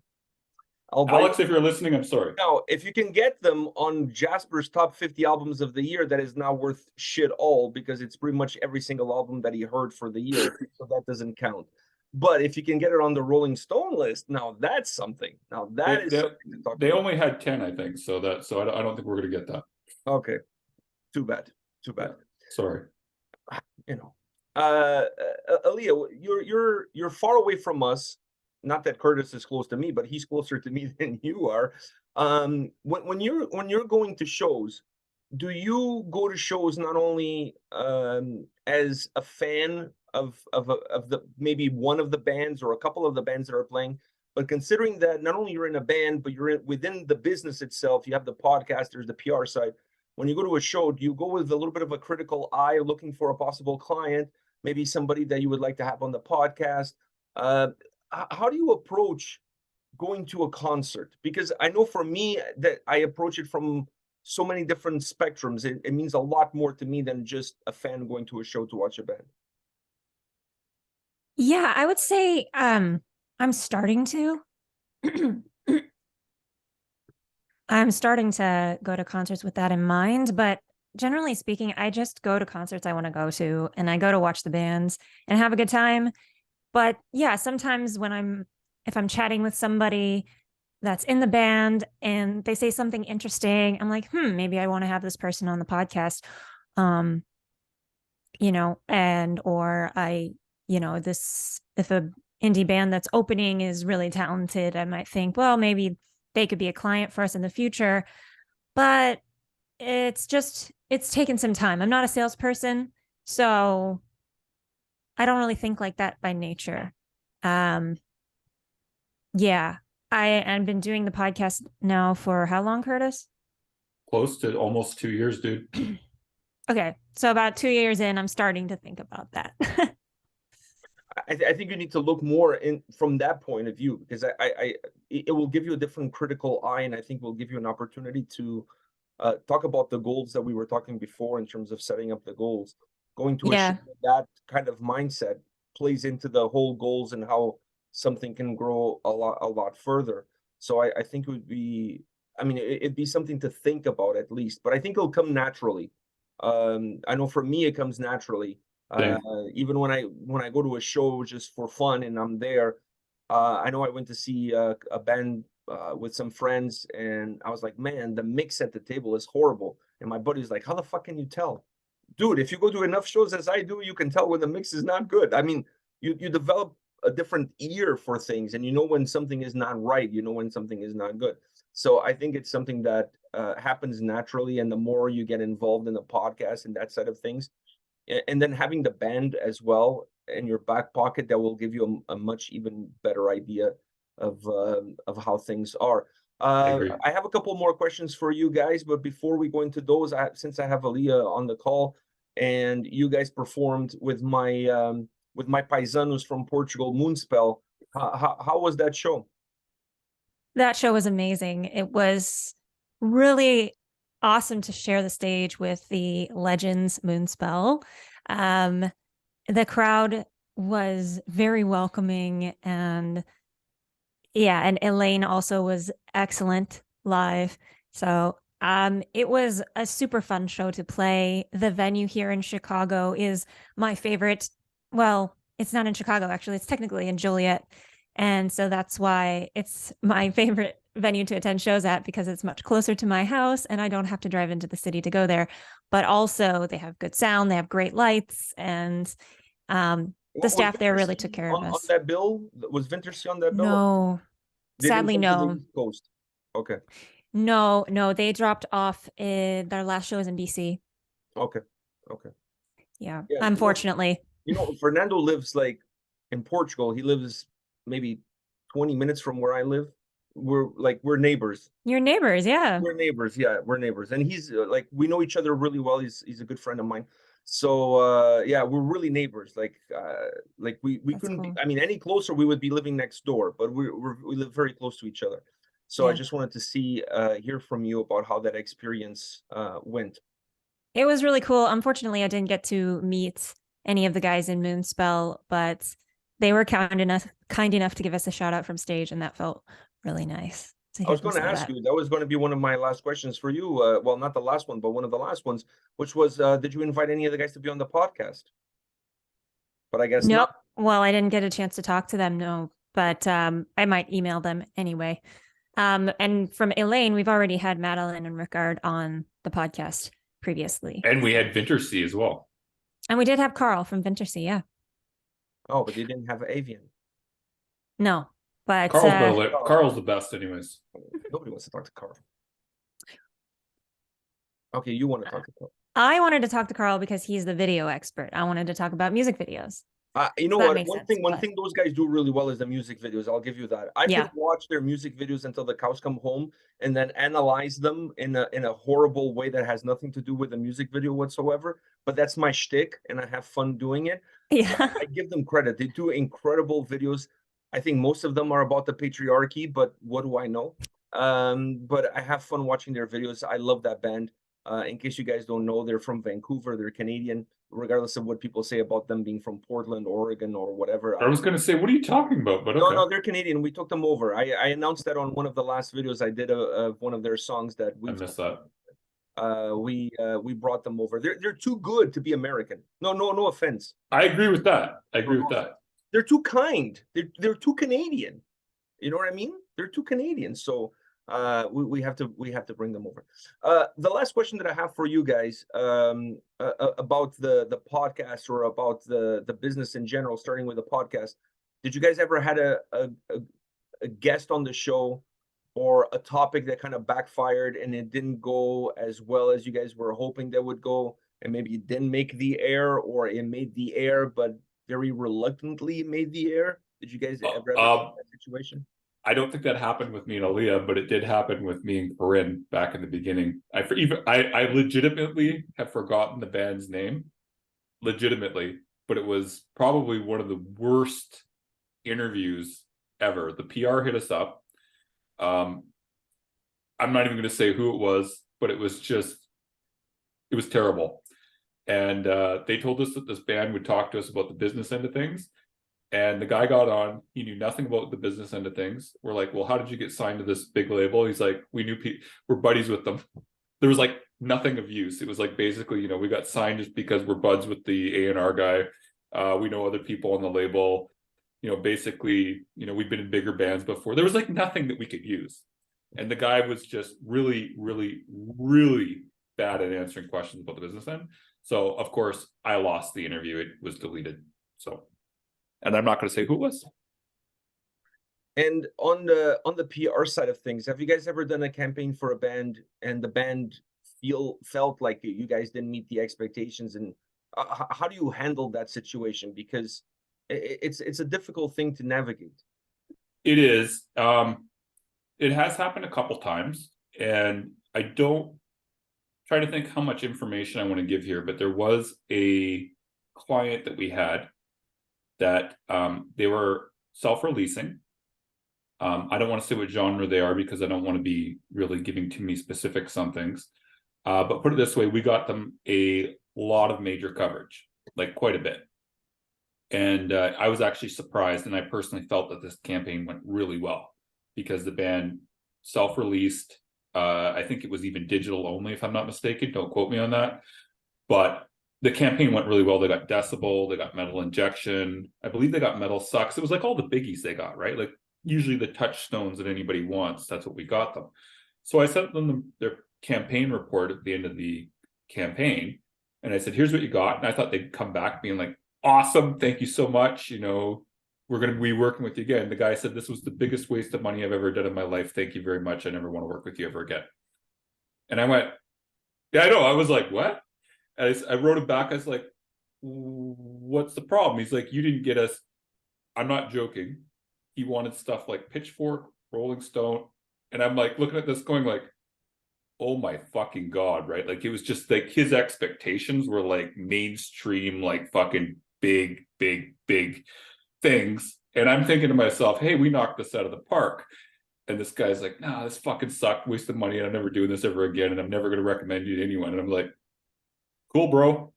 Speaker 1: Alex,
Speaker 2: if you're listening, I'm sorry.
Speaker 1: Now, if you can get them on Jasper's top 50 albums of the year, that is not worth shit all, because it's pretty much every single album that he heard for the year. So that doesn't count. But if you can get it on the Rolling Stone list, now that's something. Now that is something to talk about.
Speaker 2: They only had 10, I think. So I don't think we're going to get that.
Speaker 1: Okay. Too bad. Yeah.
Speaker 2: Sorry.
Speaker 1: Aliyah, you're far away from us. Not that Curtis is close to me, but he's closer to me than you are. When you're going to shows, do you go to shows not only as a fan of the maybe one of the bands or a couple of the bands that are playing, but considering that not only you're in a band, but you're within the business itself, you have the podcasters, the PR side. When you go to a show, do you go with a little bit of a critical eye, looking for a possible client, maybe somebody that you would like to have on the podcast? How do you approach going to a concert? Because I know for me that I approach it from so many different spectrums. It means a lot more to me than just a fan going to a show to watch a band.
Speaker 3: Yeah, I would say I'm starting to. I'm starting to go to concerts with that in mind, but generally speaking, I just go to concerts I want to go to, and I go to watch the bands and have a good time. But yeah, sometimes if I'm chatting with somebody that's in the band and they say something interesting, I'm like, maybe I want to have this person on the podcast. and or if a indie band that's opening is really talented, I might think, well, maybe they could be a client for us in the future. But it's taken some time. I'm not a salesperson, so I don't really think like that by nature. Yeah, I've been doing the podcast now for how long, Curtis?
Speaker 2: Close to almost 2 years, dude.
Speaker 3: Okay, so about 2 years in, I'm starting to think about that.
Speaker 1: I think you need to look more in from that point of view, because it will give you a different critical eye, and I think will give you an opportunity to talk about the goals that we were talking before in terms of setting up the goals. Going to a show
Speaker 3: Yeah.
Speaker 1: with that kind of mindset plays into the whole goals and how something can grow a lot further. So I think it would be, I mean, it'd be something to think about at least, but I think it'll come naturally. I know for me, it comes naturally.
Speaker 2: Same.
Speaker 1: Even when I go to a show just for fun and I'm there, I know I went to see a band with some friends, and I was like, man, the mix at the table is horrible. And my buddy's like, how the fuck can you tell? Dude, if you go to enough shows as I do, you can tell when the mix is not good. I mean, you develop a different ear for things, and you know when something is not right, you know when something is not good. So I think it's something that happens naturally, and the more you get involved in the podcast and that side of things, and then having the band as well in your back pocket, that will give you a much even better idea of how things are.
Speaker 2: I agree.
Speaker 1: I have a couple more questions for you guys, but before we go into those, since I have Aliyah on the call, and you guys performed with my paisanos from Portugal, Moonspell, how was that show?
Speaker 3: That show was amazing. It was really awesome to share the stage with the Legends Moonspell. The crowd was very welcoming, and yeah, and Elaine also was excellent live. So it was a super fun show to play. The venue here in Chicago is my favorite. Well, it's not in Chicago, actually. It's technically in Joliet. And so that's why it's my favorite venue to attend shows at, because it's much closer to my house and I don't have to drive into the city to go there. But also they have good sound, they have great lights, and the staff there really took care of us.
Speaker 1: On that bill? Was Vintersea on that bill?
Speaker 3: No, sadly, no.
Speaker 1: Coast. Okay.
Speaker 3: No, they dropped off. Their last show was in BC.
Speaker 1: Okay.
Speaker 3: Yeah,
Speaker 1: Yeah,
Speaker 3: unfortunately.
Speaker 1: Fernando lives like in Portugal. He lives maybe 20 minutes from where I live. We're neighbors.
Speaker 3: Your neighbors, yeah.
Speaker 1: We're neighbors, yeah, we're neighbors. And he's we know each other really well. He's a good friend of mine. So yeah, we're really neighbors. Like we
Speaker 3: That's
Speaker 1: couldn't be,
Speaker 3: cool.
Speaker 1: I mean, any closer we would be living next door, but we live very close to each other. So I
Speaker 3: Yeah.
Speaker 1: just wanted to hear from you about how that experience went.
Speaker 3: It was really cool. Unfortunately, I didn't get to meet any of the guys in Moonspell, but they were kind enough to give us a shout out from stage, and that felt really nice.
Speaker 1: I was going to ask you, that was going to be one of my last questions for you. Well, not the last one, but one of the last ones, which was, did you invite any of the guys to be on the podcast? But I guess
Speaker 3: nope.
Speaker 1: not.
Speaker 3: Well, I didn't get a chance to talk to them, no, but I might email them anyway. And from Elaine, we've already had Madeline and Rickard on the podcast previously.
Speaker 2: And we had Vintersea as well.
Speaker 3: And we did have Carl from Vintersea, yeah.
Speaker 1: Oh, but you didn't have Avian.
Speaker 3: No, but
Speaker 2: Carl's the best anyways.
Speaker 1: Nobody wants to talk to Carl. Okay, you want to talk to Carl.
Speaker 3: I wanted to talk to Carl because he's the video expert. I wanted to talk about music videos.
Speaker 1: You know what? One thing those guys do really well is the music videos. I'll give you that. I could watch their music videos until the cows come home, and then analyze them in a horrible way that has nothing to do with the music video whatsoever. But that's my shtick, and I have fun doing it.
Speaker 3: Yeah,
Speaker 1: I give them credit. They do incredible videos. I think most of them are about the patriarchy, but what do I know? But I have fun watching their videos. I love that band. In case you guys don't know, they're from Vancouver. They're Canadian, regardless of what people say about them being from Portland, Oregon, or whatever.
Speaker 2: I was going to say, what are you talking about? But okay.
Speaker 1: No, they're Canadian. We took them over. I announced that on one of the last videos I did of one of their songs that we
Speaker 2: missed that.
Speaker 1: We brought them over. They're too good to be American. No offense.
Speaker 2: I agree with that.
Speaker 1: They're too kind. They're too Canadian. You know what I mean? They're too Canadian. So we have to bring them over. The last question that I have for you guys, about the podcast, or about the business in general, starting with the podcast. Did you guys ever had a guest on the show, or a topic that kind of backfired and it didn't go as well as you guys were hoping that would go, and maybe it didn't make the air, or it made the air but very reluctantly made the air? Did you guys ever have that situation?
Speaker 2: I don't think that happened with me and Aliyah, but it did happen with me and Corinne back in the beginning. I legitimately have forgotten the band's name, legitimately, but it was probably one of the worst interviews ever. The PR hit us up. I'm not even going to say who it was, but it was terrible. And they told us that this band would talk to us about the business end of things. And the guy got on, he knew nothing about the business end of things. We're like, well, how did you get signed to this big label? He's like, we're buddies with them. There was like nothing of use. It was like, basically, we got signed just because we're buds with the A&R guy. We know other people on the label. Basically, we've been in bigger bands before. There was like nothing that we could use. And the guy was just really, really, really bad at answering questions about the business end. So of course I lost the interview. It was deleted. So, and I'm not going to say who it was.
Speaker 1: And on the PR side of things, have you guys ever done a campaign for a band and the band felt like you guys didn't meet the expectations? And how do you handle that situation? Because it's a difficult thing to navigate.
Speaker 2: It is. It has happened a couple times, and I don't try to think how much information I want to give here, but there was a client that we had that they were self-releasing. I don't want to say what genre they are because I don't want to be really giving too many specifics on things. But put it this way, we got them a lot of major coverage, like quite a bit. And I was actually surprised, and I personally felt that this campaign went really well because the band self-released. I think it was even digital only, if I'm not mistaken. Don't quote me on that. But the campaign went really well. They got Decibel, they got Metal Injection. I believe they got Metal Sucks. It was like all the biggies they got, right? Like usually the touchstones that anybody wants, that's what we got them. So I sent them their campaign report at the end of the campaign. And I said, here's what you got. And I thought they'd come back being like, awesome, thank you so much. We're going to be working with you again. The guy said, this was the biggest waste of money I've ever done in my life. Thank you very much. I never want to work with you ever again. And I went, yeah, I know. I was like, what? And I wrote him back. I was like, what's the problem? He's like, you didn't get us. I'm not joking. He wanted stuff like Pitchfork, Rolling Stone. And I'm like, looking at this going like, oh my fucking God, right? Like, it was just like his expectations were like mainstream, like fucking big things. And I'm thinking to myself, hey, we knocked this out of the park. And this guy's like, nah, this fucking sucked, wasted money, and I'm never doing this ever again, and I'm never going to recommend you to anyone. And I'm like, cool, bro.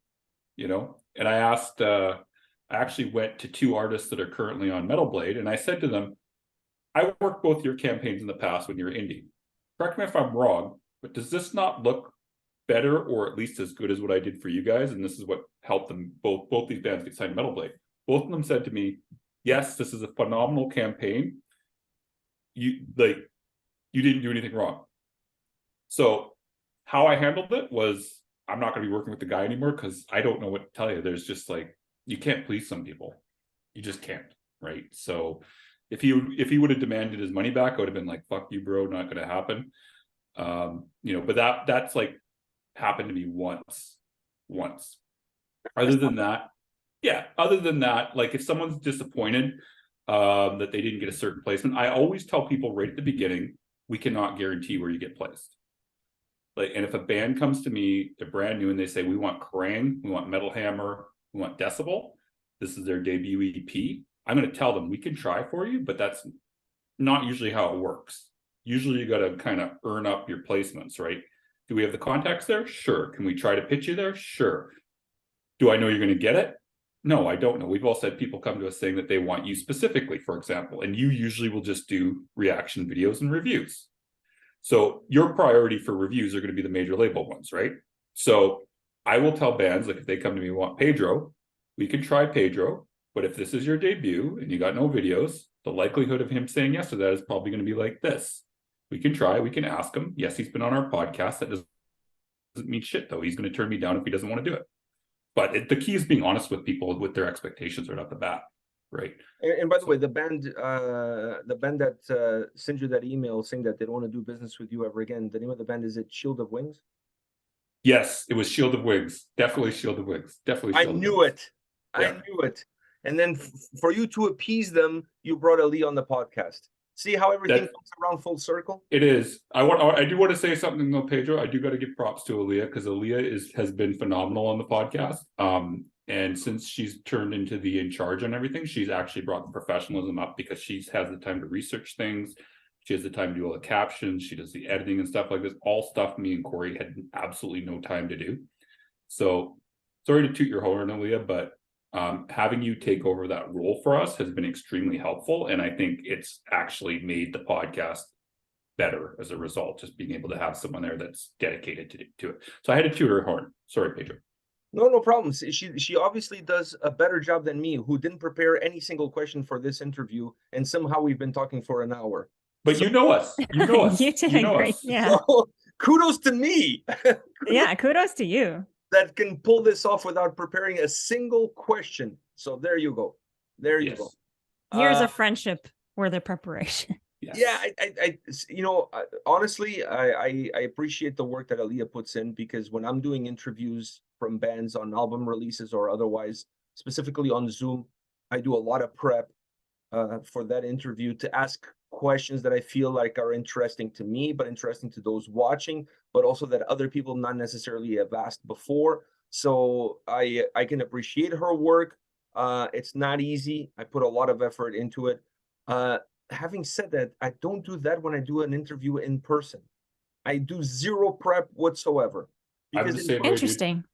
Speaker 2: And I actually went to two artists that are currently on Metal Blade, and I said to them, I worked both your campaigns in the past when you're indie. Correct me if I'm wrong, but does this not look better or at least as good as what I did for you guys? And this is what helped them, both these bands get signed to Metal Blade. Both of them said to me, yes, this is a phenomenal campaign. You didn't do anything wrong. So how I handled it was, I'm not going to be working with the guy anymore because I don't know what to tell you. There's just like, you can't please some people. You just can't, right? So if he would have demanded his money back, I would have been like, fuck you, bro, not going to happen. But that's like happened to me once. Other than that, like if someone's disappointed that they didn't get a certain placement, I always tell people right at the beginning, we cannot guarantee where you get placed. Like, and if a band comes to me, they're brand new and they say, we want Kerrang, we want Metal Hammer, we want Decibel, this is their debut EP, I'm going to tell them we can try for you, but that's not usually how it works. Usually you got to kind of earn up your placements, right? Do we have the contacts there? Sure. Can we try to pitch you there? Sure. Do I know you're going to get it? No, I don't know. We've all said people come to us saying that they want you specifically, for example, and you usually will just do reaction videos and reviews. So your priority for reviews are going to be the major label ones, right? So I will tell bands, like if they come to me and want Pedro, we can try Pedro, but if this is your debut and you got no videos, the likelihood of him saying yes to that is probably going to be like this. We can try. We can ask him. Yes, he's been on our podcast. That doesn't mean shit, though. He's going to turn me down if he doesn't want to do it. But the key is being honest with people with their expectations right off the bat, right?
Speaker 1: And by the way, the band that sent you that email saying that they don't want to do business with you ever again, the name of the band, is it Shield of Wings?
Speaker 2: Yes, it was Shield of Wigs. Definitely Shield of Wigs. Definitely.
Speaker 1: I knew it. I knew it. And then for you to appease them, you brought Aliyah on the podcast. See how everything comes around full circle?
Speaker 2: It is. I do want to say something though, Pedro. I do got to give props to Aliyah, because Aliyah has been phenomenal on the podcast. And since she's turned into the in charge on everything, she's actually brought the professionalism up, because she has the time to research things. She has the time to do all the captions. She does the editing and stuff like this. All stuff me and Corey had absolutely no time to do. So sorry to toot your horn, Aliyah, but having you take over that role for us has been extremely helpful. And I think it's actually made the podcast better as a result, just being able to have someone there that's dedicated to it. So I had to toot her horn. Sorry, Pedro.
Speaker 1: No problem. She obviously does a better job than me, who didn't prepare any single question for this interview, and somehow we've been talking for an hour.
Speaker 2: But you know us. You know us.
Speaker 3: You did great. Yeah.
Speaker 1: So, kudos to me.
Speaker 3: Yeah, kudos to you.
Speaker 1: That can pull this off without preparing a single question. So there you go. There you go.
Speaker 3: Years of friendship were the preparation.
Speaker 2: Yes.
Speaker 1: Yeah, I honestly, I appreciate the work that Aliyah puts in, because when I'm doing interviews from bands on album releases or otherwise, specifically on Zoom, I do a lot of prep for that interview to ask questions that I feel like are interesting to me, but interesting to those watching, but also that other people not necessarily have asked before. So I can appreciate her work. It's not easy. I put a lot of effort into it. Having said that, I don't do that when I do an interview in person. I do zero prep whatsoever. Because
Speaker 3: Interesting.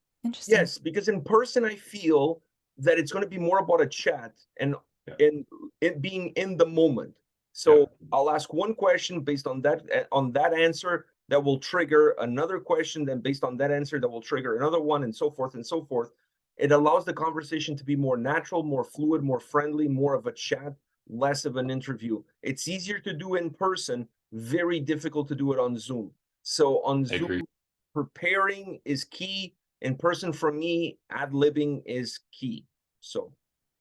Speaker 1: Yes, because in person I feel that it's going to be more about a chat and it being in the moment. So I'll ask one question based on that answer that will trigger another question, then based on that answer that will trigger another one, and so forth and so forth. It allows the conversation to be more natural, more fluid, more friendly, more of a chat, less of an interview. It's easier to do in person, very difficult to do it on Zoom. So on Zoom, preparing is key. In person, for me, ad-libbing is key. So,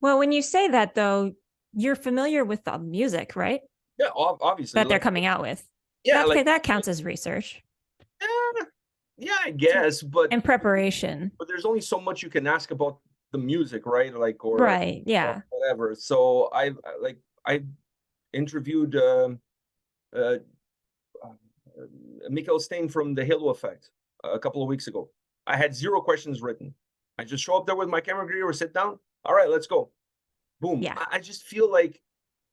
Speaker 3: well, when you say that, though, you're familiar with the music, right?
Speaker 1: Yeah, obviously.
Speaker 3: That they're coming out with.
Speaker 1: Yeah,
Speaker 3: that counts as research.
Speaker 1: Yeah, I guess, but
Speaker 3: in preparation.
Speaker 1: But there's only so much you can ask about the music, right? Like, or
Speaker 3: yeah,
Speaker 1: or whatever. So I interviewed Mikkel Steen from the Halo Effect a couple of weeks ago. I had 0 questions written. I just show up there with my camera gear or sit down. All right, let's go. Boom.
Speaker 3: Yeah.
Speaker 1: I just feel like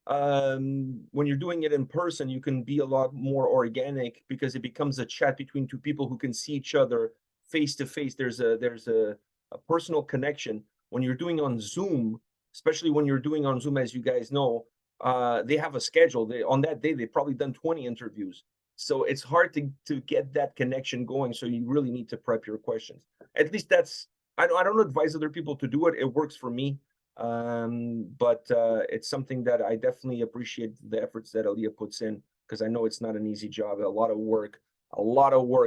Speaker 1: when you're doing it in person, you can be a lot more organic, because it becomes a chat between two people who can see each other face to face. There's a personal connection. When you're doing on Zoom, especially when you're doing on Zoom, as you guys know, they have a schedule. On that day, they've probably done 20 interviews. So it's hard to get that connection going. So you really need to prep your questions. At least I don't advise other people to do it. It works for me. But it's something that I definitely appreciate the efforts that Aliyah puts in, because I know it's not an easy job. A lot of work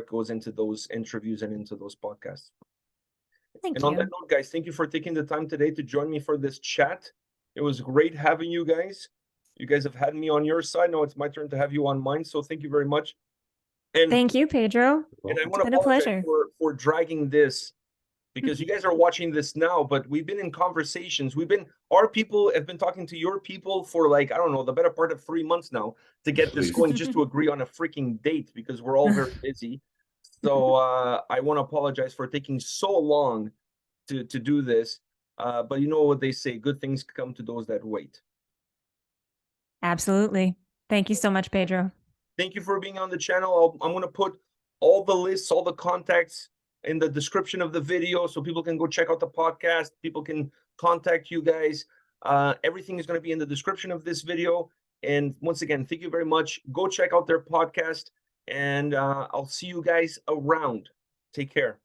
Speaker 1: goes into those interviews and into those podcasts.
Speaker 3: Thank you.
Speaker 1: On that note, guys, thank you for taking the time today to join me for this chat. It was great having you guys. You guys have had me on your side. Now it's my turn to have you on mine. So thank you very much. And
Speaker 3: thank you, Pedro.
Speaker 1: And I want
Speaker 3: it's been
Speaker 1: to
Speaker 3: a pleasure
Speaker 1: for dragging this, because you guys are watching this now, but we've been in conversations. Our people have been talking to your people for, like, I don't know, the better part of 3 months now to get this going, just to agree on a freaking date, because we're all very busy. So I want to apologize for taking so long to do this. But you know what they say, good things come to those that wait.
Speaker 3: Absolutely. Thank you so much, Pedro.
Speaker 1: Thank you for being on the channel. I'm going to put all the lists, all the contacts in the description of the video, so people can go check out the podcast. People can contact you guys. Everything is going to be in the description of this video. And once again, thank you very much. Go check out their podcast, and I'll see you guys around. Take care.